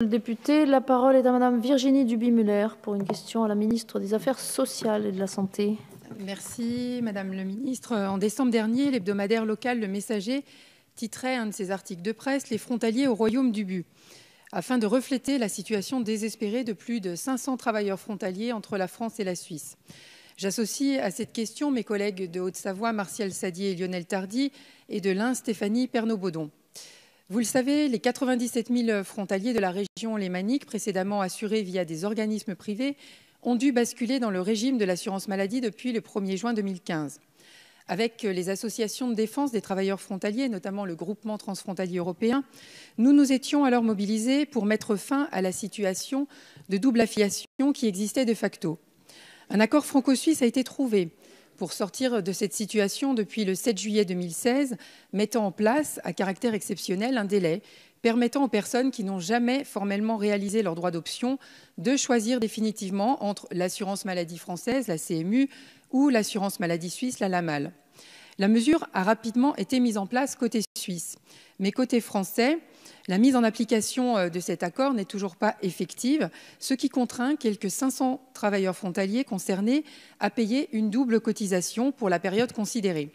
Député, la parole est à Madame Virginie Duby-Muller pour une question à la ministre des Affaires sociales et de la Santé. Merci Madame le Ministre. En décembre dernier, l'hebdomadaire local Le Messager titrait un de ses articles de presse « Les frontaliers au royaume du but », afin de refléter la situation désespérée de plus de 500 travailleurs frontaliers entre la France et la Suisse. J'associe à cette question mes collègues de Haute-Savoie, Martial Sadier et Lionel Tardy, et de l'Ain, Stéphanie Pernaut-Baudon. Vous le savez, les 97 000 frontaliers de la région lémanique, précédemment assurés via des organismes privés, ont dû basculer dans le régime de l'assurance maladie depuis le 1er juin 2015. Avec les associations de défense des travailleurs frontaliers, notamment le groupement transfrontalier européen, nous nous étions alors mobilisés pour mettre fin à la situation de double affiliation qui existait de facto. Un accord franco-suisse a été trouvé pour sortir de cette situation depuis le 7 juillet 2016, mettant en place, à caractère exceptionnel, un délai permettant aux personnes qui n'ont jamais formellement réalisé leur droit d'option de choisir définitivement entre l'assurance maladie française, la CMU, ou l'assurance maladie suisse, la LAMAL. La mesure a rapidement été mise en place côté suisse, mais côté français, la mise en application de cet accord n'est toujours pas effective, ce qui contraint quelques 500 travailleurs frontaliers concernés à payer une double cotisation pour la période considérée.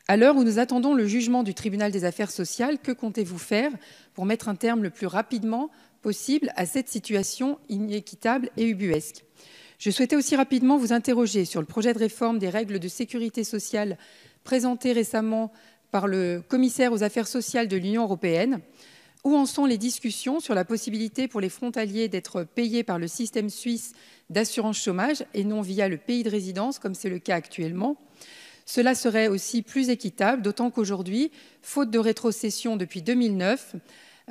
À l'heure où nous attendons le jugement du tribunal des affaires sociales, que comptez-vous faire pour mettre un terme le plus rapidement possible à cette situation inéquitable et ubuesque ? Je souhaitais aussi rapidement vous interroger sur le projet de réforme des règles de sécurité sociale présenté récemment par le commissaire aux affaires sociales de l'Union européenne. Où en sont les discussions sur la possibilité pour les frontaliers d'être payés par le système suisse d'assurance chômage et non via le pays de résidence, comme c'est le cas actuellement ? Cela serait aussi plus équitable, d'autant qu'aujourd'hui, faute de rétrocession depuis 2009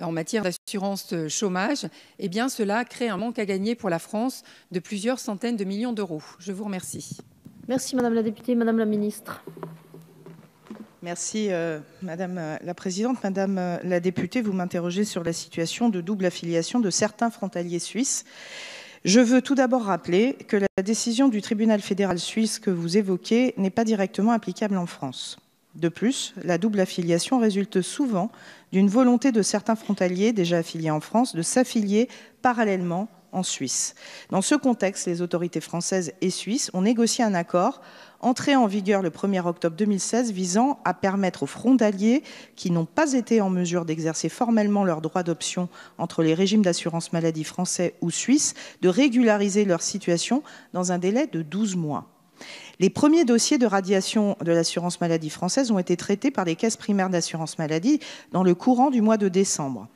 en matière d'assurance chômage, eh bien cela crée un manque à gagner pour la France de plusieurs centaines de millions d'euros. Je vous remercie. Merci Madame la députée. Madame la ministre. Merci Madame la Présidente. Madame la députée, vous m'interrogez sur la situation de double affiliation de certains frontaliers suisses. Je veux tout d'abord rappeler que la décision du tribunal fédéral suisse que vous évoquez n'est pas directement applicable en France. De plus, la double affiliation résulte souvent d'une volonté de certains frontaliers déjà affiliés en France de s'affilier parallèlement en Suisse. Dans ce contexte, les autorités françaises et suisses ont négocié un accord entré en vigueur le 1er octobre 2016 visant à permettre aux frontaliers qui n'ont pas été en mesure d'exercer formellement leur droit d'option entre les régimes d'assurance maladie français ou suisse de régulariser leur situation dans un délai de 12 mois. Les premiers dossiers de radiation de l'assurance maladie française ont été traités par les caisses primaires d'assurance maladie dans le courant du mois de décembre.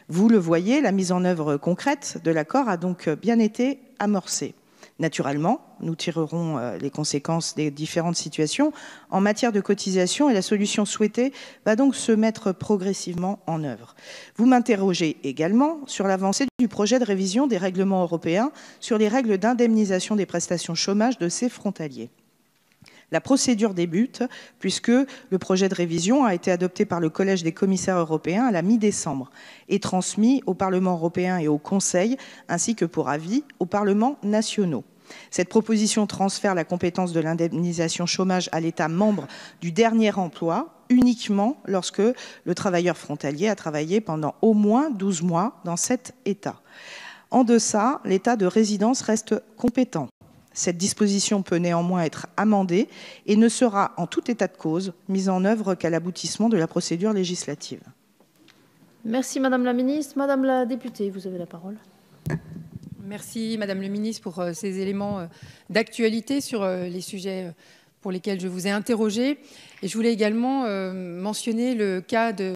Vous le voyez, la mise en œuvre concrète de l'accord a donc bien été amorcée. Naturellement, nous tirerons les conséquences des différentes situations en matière de cotisation et la solution souhaitée va donc se mettre progressivement en œuvre. Vous m'interrogez également sur l'avancée du projet de révision des règlements européens sur les règles d'indemnisation des prestations chômage de ces frontaliers. La procédure débute puisque le projet de révision a été adopté par le Collège des commissaires européens à la mi-décembre et transmis au Parlement européen et au Conseil, ainsi que pour avis aux parlements nationaux. Cette proposition transfère la compétence de l'indemnisation chômage à l'État membre du dernier emploi uniquement lorsque le travailleur frontalier a travaillé pendant au moins 12 mois dans cet État. En deçà, l'État de résidence reste compétent. Cette disposition peut néanmoins être amendée et ne sera en tout état de cause mise en œuvre qu'à l'aboutissement de la procédure législative. Merci Madame la ministre. Madame la députée, vous avez la parole. Merci Madame le ministre pour ces éléments d'actualité sur les sujets pour lesquels je vous ai interrogé. Et je voulais également mentionner le cas de